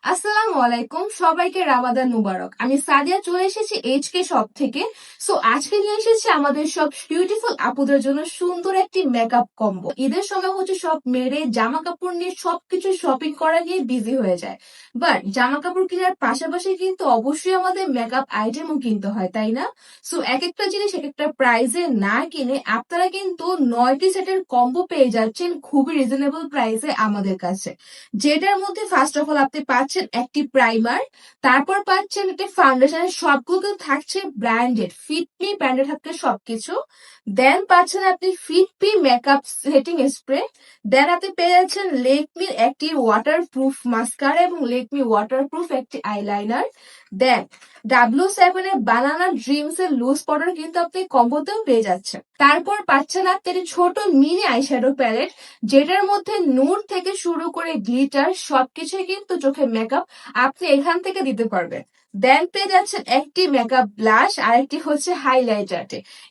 আসসালামু আলাইকুম, সবাইকে রামাদান মুবারক। আমি সাদিয়া চলে এসেছি এইচকে শপ থেকে। সো আজকে নিয়ে এসেছি আমাদের সব বিউটিফুল আপুদের জন্য সুন্দর একটি মেকআপ কম্বো। ঈদের সময় হচ্ছে সব মেয়েরে জামা কাপড় নিয়ে সবকিছু শপিং করা নিয়ে বিজি হয়ে যায়, বাট জামা কাপড় কেনার পাশাপাশি কিন্তু অবশ্যই আমাদের মেকআপ আইটেমও কিনতে হয়, তাই না? সো এক একটা জিনিস এক একটা প্রাইসে না কিনে আপনারা কিন্তু 9টি সেটের কম্বো পেয়ে যাচ্ছেন খুবই রিজনেবল প্রাইসে আমাদের কাছে। যেটার মধ্যে ফার্স্ট অফ অল আপনি পাচ্ছেন একটি প্রাইমার, তারপর পাচ্ছেন একটি ফাউন্ডেশন, সবগুলো থাকছে ব্র্যান্ডেড, ফিটমি ব্র্যান্ডেড থাকছে সবকিছু। দেন পাচ্ছেন আপনি ফিটমি মেকআপ সেটিং স্প্রে। দেন আপনি পেয়ে যাচ্ছেন লেকমির একটি ওয়াটারপ্রুফ মাস্কারা এবং লেকমি ওয়াটারপ্রুফ একটি আইলাইনার। দেন W7 এর বানানা ড্রিমস এর লুজ পাউডার কিন্তু আপনি কম্বোতেও পেয়ে যাচ্ছেন। তারপর পাচ্ছেন আপনি একটি ছোট মিনি আইশ্যাডো প্যালেট, যেটার মধ্যে নূর থেকে শুরু করে গ্লিটার সবকিছুই কিন্তু চোখে মেকআপ আপনি এখান থেকে দিতে পারবেন। দেন পেয়ে যাচ্ছেন একটি মেকআপ ব্লাশ আর একটি হচ্ছে হাইলাইটার,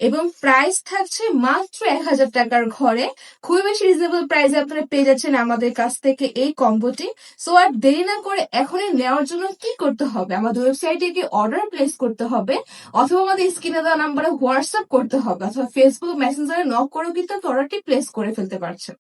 এবং প্রাইস থাকছে মাত্র 1000 টাকার ঘরে। খুবই বেশি রিজনেবল প্রাইসে আপনারা পেয়ে যাচ্ছেন আমাদের কাছ থেকে এই কম্বোটি। সো আর দেরি না করে এখনই নেওয়ার জন্য কি করতে হবে, আমাদের ওয়েবসাইটে গিয়ে অর্ডার প্লেস করতে হবে, অথবা আমাদের স্ক্রিনে দেওয়া নাম্বারে হোয়াটসঅ্যাপ করতে হবে, অথবা ফেসবুক মেসেঞ্জারে নক করেও কিন্তু অর্ডারটি প্লেস করে ফেলতে পারছেন।